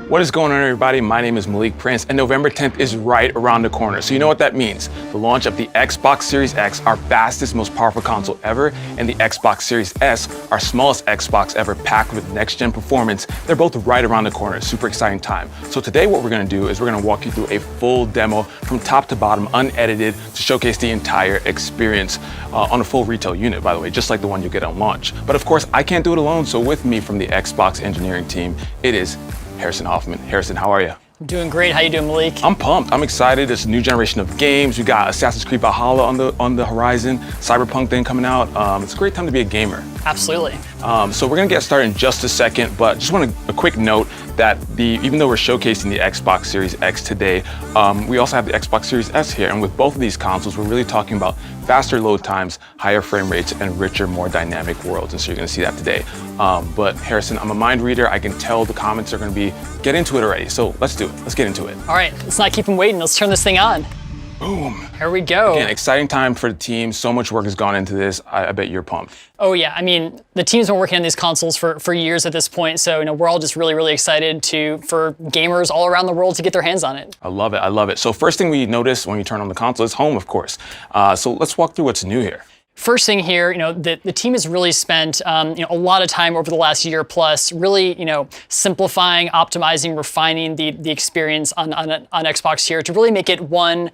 What is going on, everybody? My name is Malik Prince, and November 10th is right around the corner. So you know what that means. The launch of the Xbox Series X, our fastest, most powerful console ever, and the Xbox Series S, our smallest Xbox ever, packed with next-gen performance. They're both right around the corner. Super exciting time. So today what we're gonna do is we're gonna walk you through a full demo from top to bottom, unedited, to showcase the entire experience on a full retail unit, by the way, just like the one you get on launch. But of course, I can't do it alone, so with me from the Xbox engineering team, it is Harrison Hoffman. Harrison, how are you? I'm doing great. How you doing, Malik? I'm pumped. I'm excited. It's a new generation of games. We got Assassin's Creed Valhalla on the horizon. Cyberpunk thing coming out. It's a great time to be a gamer. Absolutely. So we're gonna get started in just a second, but just want a quick note that even though we're showcasing the Xbox Series X today, we also have the Xbox Series S here, and with both of these consoles, we're really talking about faster load times, higher frame rates, and richer, more dynamic worlds, and so you're gonna see that today. But Harrison, I'm a mind reader. I can tell the comments are gonna be, get into it already, so let's do it. Let's get into it. All right, let's not keep them waiting. Let's turn this thing on. Boom. Here we go. Again, exciting time for the team. So much work has gone into this. I bet you're pumped. Oh yeah, I mean, the team's been working on these consoles for years at this point, so we're all just really excited for gamers all around the world to get their hands on it. I love it, I love it. So first thing we notice when you turn on the console is home, of course. So let's walk through what's new here. First thing here, the team has really spent a lot of time over the last year plus, really simplifying, optimizing, refining the experience on Xbox here to really make it one,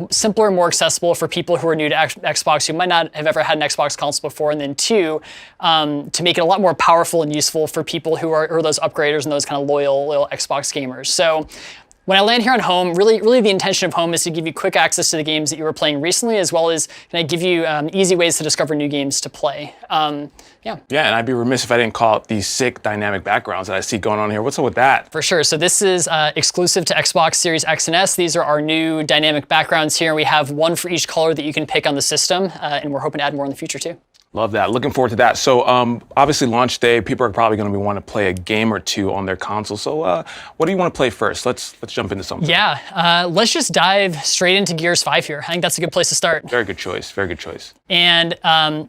simpler, more accessible for people who are new to Xbox who might not have ever had an Xbox console before, and then two, to make it a lot more powerful and useful for people who are those upgraders and those kind of loyal Xbox gamers. So when I land here on home, really the intention of home is to give you quick access to the games that you were playing recently, as well as give you easy ways to discover new games to play. Yeah, and I'd be remiss if I didn't call it these sick dynamic backgrounds that I see going on here. What's up with that? For sure. So this is exclusive to Xbox Series X and S. These are our new dynamic backgrounds here. We have one for each color that you can pick on the system, and we're hoping to add more in the future too. Love that. Looking forward to that. So obviously launch day, people are probably going to want to play a game or two on their console. So what do you want to play first? Let's jump into something. Yeah, let's just dive straight into Gears 5 here. I think that's a good place to start. Very good choice. Very good choice. And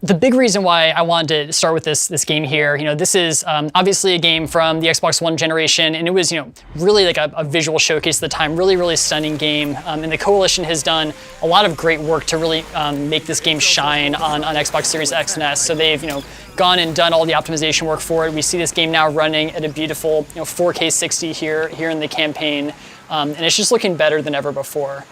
the big reason why I wanted to start with this game here, this is obviously a game from the Xbox One generation, and it was really like a visual showcase at the time. Really stunning game. And the Coalition has done a lot of great work to really make this game shine on Xbox Series X and S. So they've gone and done all the optimization work for it. We see this game now running at a beautiful 4K 60 here in the campaign, and it's just looking better than ever before.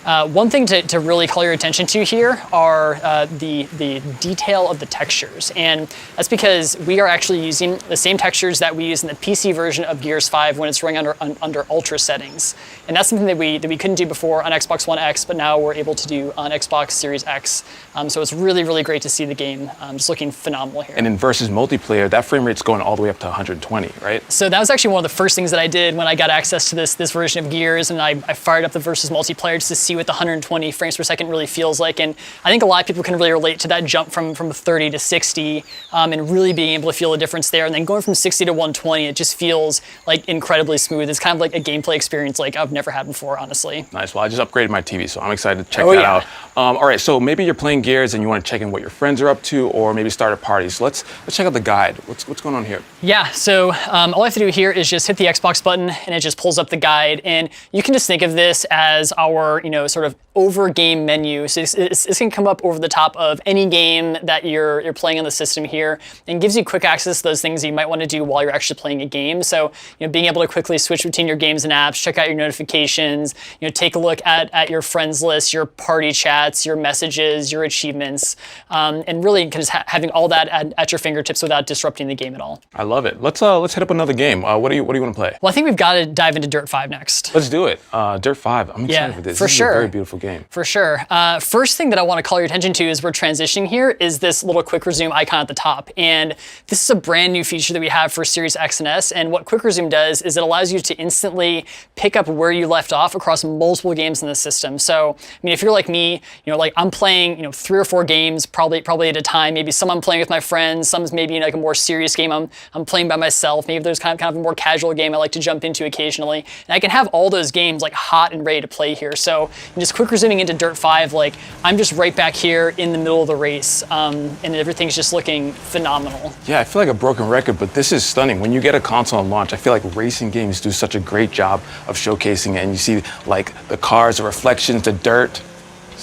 One thing to really call your attention to here are the detail of the textures, and that's because we are actually using the same textures that we use in the PC version of Gears 5 when it's running under ultra settings, and that's something that we couldn't do before on Xbox One X, but now we're able to do on Xbox Series X. So it's really great to see the game just looking phenomenal here. And in versus multiplayer, that frame rate's going all the way up to 120, right? So that was actually one of the first things that I did when I got access to this version of Gears, and I fired up the versus multiplayer just to see what the 120 frames per second really feels like. And I think a lot of people can really relate to that jump from 30 to 60 and really being able to feel a difference there. And then going from 60 to 120, it just feels like incredibly smooth. It's kind of like a gameplay experience like I've never had before, honestly. Nice. Well, I just upgraded my TV, so I'm excited to check that out. All right, so maybe you're playing Gears and you want to check in what your friends are up to, or maybe start a party. So let's check out the guide. What's going on here? Yeah, so all I have to do here is just hit the Xbox button and it just pulls up the guide. And you can just think of this as our, sort of over game menu. So it's going to come up over the top of any game that you're playing on the system here, and gives you quick access to those things you might want to do while you're actually playing a game. So being able to quickly switch between your games and apps, check out your notifications, take a look at your friends list, your party chats, your messages, your achievements, and really just having all that at your fingertips without disrupting the game at all. I love it. Let's hit up another game. What do you want to play? Well, I think we've got to dive into Dirt 5 next. Let's do it. Dirt 5. I'm excited for this. For this sure. is a very beautiful game. For sure. First thing that I want to call your attention to as we're transitioning here is this little quick resume icon at the top. And this is a brand new feature that we have for Series X and S. And what quick resume does is it allows you to instantly pick up where you left off across multiple games in the system. So, if you're like me, like I'm playing, 3 or 4 games probably at a time. Maybe some I'm playing with my friends, some's maybe like a more serious game I'm playing by myself. Maybe there's kind of a more casual game I like to jump into occasionally. And I can have all those games like hot and ready to play here. So And just quick resuming into Dirt 5, like I'm just right back here in the middle of the race, and everything's just looking phenomenal. Yeah, I feel like a broken record, but this is stunning. When you get a console on launch, I feel like racing games do such a great job of showcasing it. And you see like the cars, the reflections, the dirt.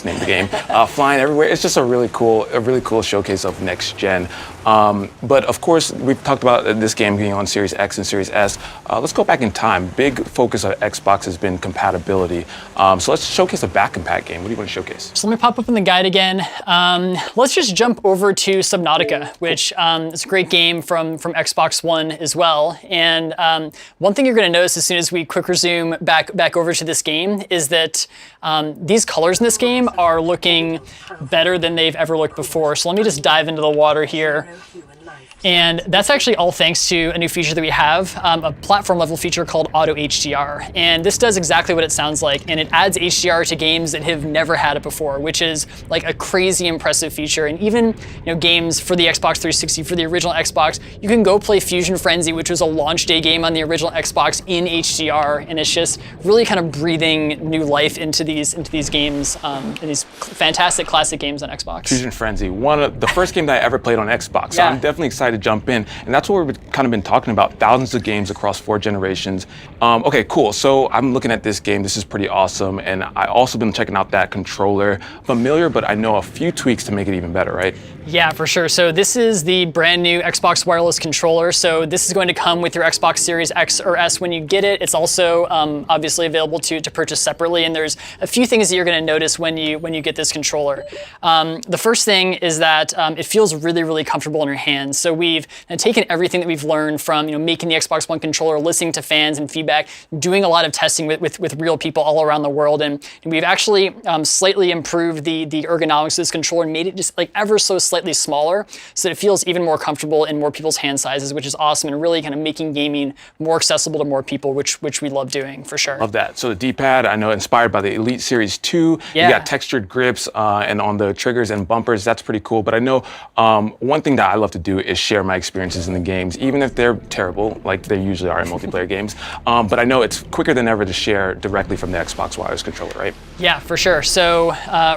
Name the game, flying everywhere. It's just a really cool showcase of next gen. But of course, we've talked about this game being on Series X and Series S. Let's go back in time. Big focus of Xbox has been compatibility. So let's showcase a back compat game. What do you want to showcase? So let me pop up in the guide again. Let's just jump over to Subnautica, which is a great game from Xbox One as well. And one thing you're going to notice as soon as we quick resume back over to this game is that these colors in this game are looking better than they've ever looked before. So let me just dive into the water here. And that's actually all thanks to a new feature that we have, a platform level feature called Auto HDR. And this does exactly what it sounds like. And it adds HDR to games that have never had it before, which is like a crazy impressive feature. And even games for the Xbox 360, for the original Xbox, you can go play Fusion Frenzy, which was a launch day game on the original Xbox in HDR. And it's just really kind of breathing new life into these games, and these fantastic classic games on Xbox. Fusion Frenzy, the first game that I ever played on Xbox. So Yeah. I'm definitely excited to jump in, and that's what we've kind of been talking about, thousands of games across 4 generations. Okay, cool, so I'm looking at this game, this is pretty awesome, and I also been checking out that controller. Familiar, but I know a few tweaks to make it even better, right? Yeah, for sure. So this is the brand new Xbox wireless controller. So this is going to come with your Xbox Series X or S when you get it. It's also obviously available to purchase separately. And there's a few things that you're going to notice when you get this controller. The first thing is that it feels really, really comfortable in your hands. So we've taken everything that we've learned from making the Xbox One controller, listening to fans and feedback, doing a lot of testing with real people all around the world, and we've actually slightly improved the ergonomics of this controller and made it just like ever so slightly smaller, so it feels even more comfortable in more people's hand sizes, which is awesome, and really kind of making gaming more accessible to more people, which we love doing for sure. Love that. So the D-pad, I know, inspired by the Elite Series 2. Yeah. You got textured grips and on the triggers and bumpers. That's pretty cool. But I know one thing that I love to do is share my experiences in the games, even if they're terrible, like they usually are in multiplayer games. But I know it's quicker than ever to share directly from the Xbox wireless controller, right? Yeah, for sure. So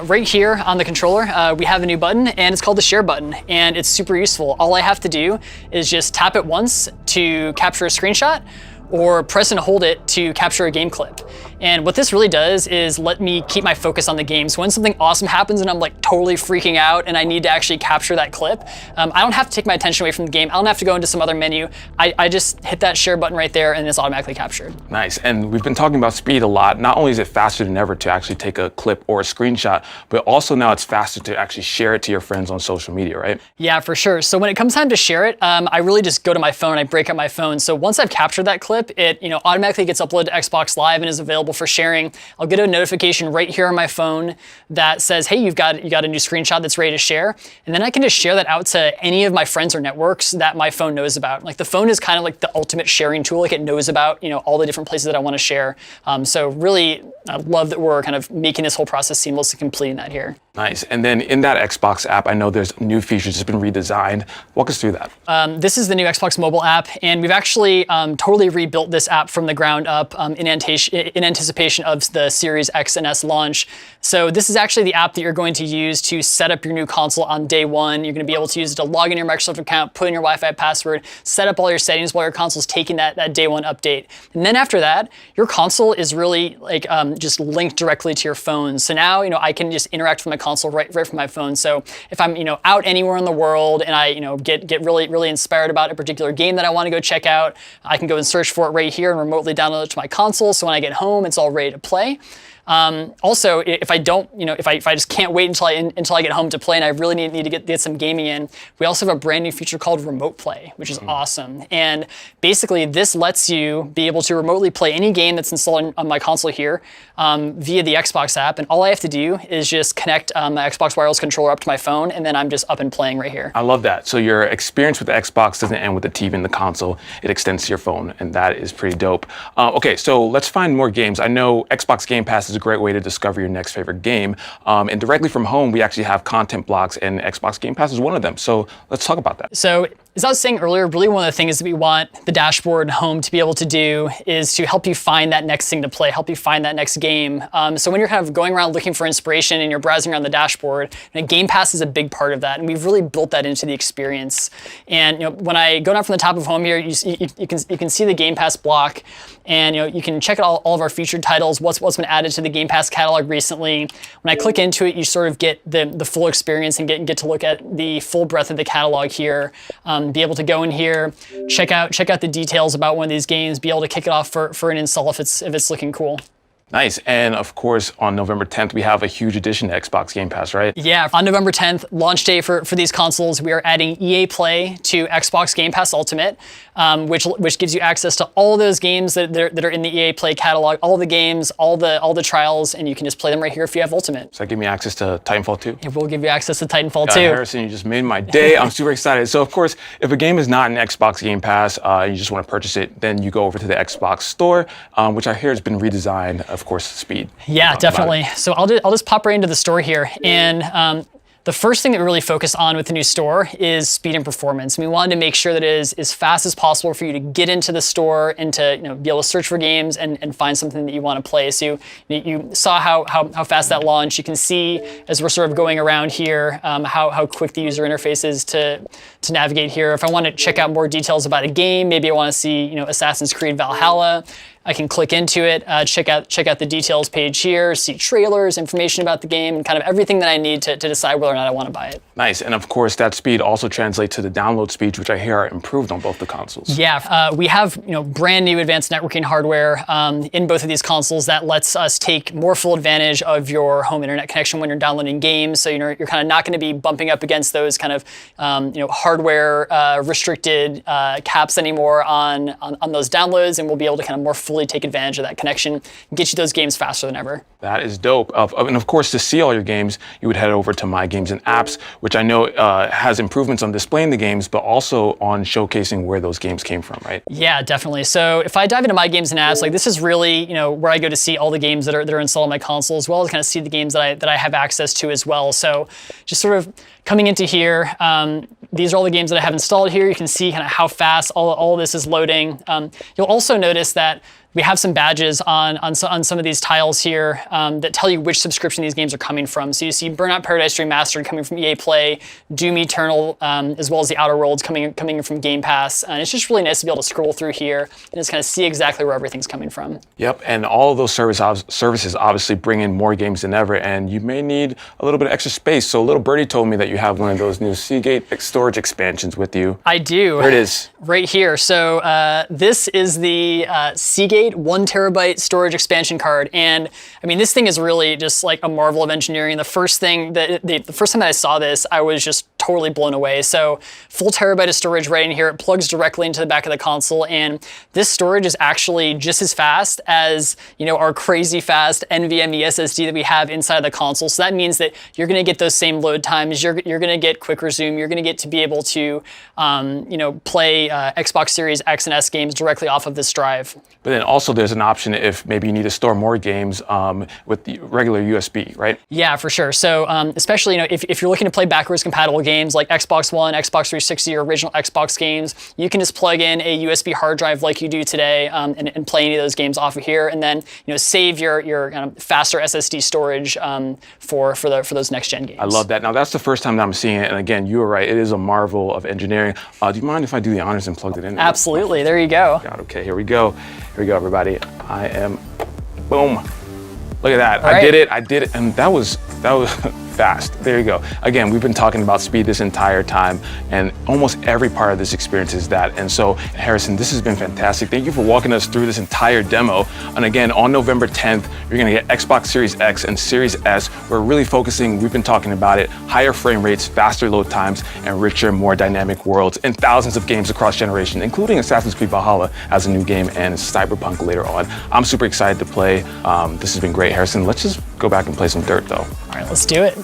right here on the controller, we have a new button, and it's called the share button, and it's super useful. All I have to do is just tap it once to capture a screenshot, or press and hold it to capture a game clip. And what this really does is let me keep my focus on the game. So when something awesome happens and I'm like totally freaking out and I need to actually capture that clip, I don't have to take my attention away from the game. I don't have to go into some other menu. I just hit that share button right there and it's automatically captured. Nice, and we've been talking about speed a lot. Not only is it faster than ever to actually take a clip or a screenshot, but also now it's faster to actually share it to your friends on social media, right? Yeah, for sure. So when it comes time to share it, I really just go to my phone, I break up my phone. So once I've captured that clip, it automatically gets uploaded to Xbox Live and is available for sharing. I'll get a notification right here on my phone that says, hey, you got a new screenshot that's ready to share. And then I can just share that out to any of my friends or networks that my phone knows about. Like the phone is kind of like the ultimate sharing tool. Like it knows about all the different places that I want to share. So really, I love that we're kind of making this whole process seamless and completing that here. Nice. And then in that Xbox app, I know there's new features that's been redesigned. Walk us through that. This is the new Xbox mobile app, and we've actually totally rebuilt this app from the ground up in anticipation of the Series X and S launch. So this is actually the app that you're going to use to set up your new console on day one. You're going to be able to use it to log in your Microsoft account, put in your Wi-Fi password, set up all your settings while your console's taking that day one update. And then after that, your console is really like just linked directly to your phone. So now I can just interact with my console right from my phone. So if I'm out anywhere in the world and I get really inspired about a particular game that I want to go check out, I can go and search for it right here and remotely download it to my console. So when I get home, it's all ready to play. Also, if I don't, if I just can't wait until I get home to play and I really need to get some gaming in, we also have a brand new feature called Remote Play, which is awesome. And basically, this lets you be able to remotely play any game that's installed on my console here via the Xbox app. And all I have to do is just connect my Xbox wireless controller up to my phone, and then I'm just up and playing right here. I love that. So your experience with the Xbox doesn't end with the TV and the console. It extends to your phone, and that is pretty dope. Okay, so let's find more games. I know Xbox Game Pass is a great way to discover your next favorite game. And directly from home, we actually have content blocks, and Xbox Game Pass is one of them. So let's talk about that. So As I was saying earlier, really one of the things that we want the dashboard and home to be able to do is to help you find that next thing to play, help you find that next game. So when you're kind of going around looking for inspiration and you're browsing around the dashboard, Game Pass is a big part of that, and we've really built that into the experience. And when I go down from the top of home here, you can see the Game Pass block, and you can check out all of our featured titles, what's been added to the Game Pass catalog recently. When I click into it, you sort of get the full experience and get to look at the full breadth of the catalog here. Be able to go in here, check out the details about one of these games, be able to kick it off for an install if it's looking cool. Nice. And of course, on November 10th, we have a huge addition to Xbox Game Pass, right? Yeah, on November 10th, launch day for these consoles, we are adding EA Play to Xbox Game Pass Ultimate, which gives you access to all of those games that are in the EA Play catalog, all the games, all the trials, and you can just play them right here if you have Ultimate. Does that give me access to Titanfall 2? It will give you access to Titanfall 2. Harrison, you just made my day. I'm super excited. So of course, if a game is not in Xbox Game Pass, you just want to purchase it, then you go over to the Xbox Store, which I hear has been redesigned, of course, speed. Yeah, definitely. So I'll just pop right into the store here, and the first thing that we really focus on with the new store is speed and performance. We wanted to make sure that it is as fast as possible for you to get into the store and to be able to search for games and find something that you want to play. So you saw how fast that launched. You can see as we're sort of going around here how quick the user interface is to navigate here. If I want to check out more details about a game, maybe I want to see Assassin's Creed Valhalla, I can click into it, check out the details page here, see trailers, information about the game, and kind of everything that I need to decide whether or not I want to buy it. Nice, and of course that speed also translates to the download speeds, which I hear are improved on both the consoles. Yeah, we have brand new advanced networking hardware in both of these consoles that lets us take more full advantage of your home internet connection when you're downloading games. So you're kind of not going to be bumping up against those kind of hardware restricted caps anymore on those downloads, and we'll be able to kind of more fully take advantage of that connection and get you those games faster than ever. That is dope. And of course, to see all your games, you would head over to My Games and Apps, which I know has improvements on displaying the games, but also on showcasing where those games came from, right? Yeah, definitely. So if I dive into My Games and Apps, this is really where I go to see all the games that are installed on my console, as well as kind of see the games that I have access to as well. So just sort of coming into here, these are all the games that I have installed here. You can see kind of how fast all of this is loading. You'll also notice that we have some badges on some of these tiles here that tell you which subscription these games are coming from. So you see Burnout Paradise Remastered coming from EA Play, Doom Eternal, as well as the Outer Worlds coming in from Game Pass. And it's just really nice to be able to scroll through here and just kind of see exactly where everything's coming from. Yep, and all of those services obviously bring in more games than ever, and you may need a little bit of extra space. So little birdie told me that you have one of those new Seagate storage expansions with you. I do. There it is. Right here. So this is the Seagate 1 terabyte storage expansion card, and I mean this thing is really just like a marvel of engineering. The first time that I saw this, I was just totally blown away. So full terabyte of storage right in here. It plugs directly into the back of the console, and this storage is actually just as fast as our crazy fast NVMe SSD that we have inside the console. So that means that you're going to get those same load times. You're going to get quick resume. You're going to get to be able to play Xbox Series X and S games directly off of this drive. But then also there's an option if maybe you need to store more games with the regular USB, right? Yeah, for sure. So especially if you're looking to play backwards compatible games like Xbox One, Xbox 360, or original Xbox games, you can just plug in a USB hard drive like you do today and play any of those games off of here, and then save your kind of faster SSD storage for those next gen games. I love that. Now that's the first time that I'm seeing it, and again, you were right. It is a marvel of engineering. Do you mind if I do the honors and plug it in? Absolutely. There you go. God, okay, here we go. Here we go, everybody. I am, boom. Look at that. Right. I did it, and that was fast. There you go. Again, we've been talking about speed this entire time, and almost every part of this experience is that. And so, Harrison, this has been fantastic. Thank you for walking us through this entire demo. And again, on November 10th, you're gonna get Xbox Series X and Series S. We're really focusing, we've been talking about it, higher frame rates, faster load times, and richer, more dynamic worlds, and thousands of games across generation, including Assassin's Creed Valhalla as a new game and Cyberpunk later on. I'm super excited to play. This has been great, Harrison. Let's just go back and play some dirt, though. All right, let's do it.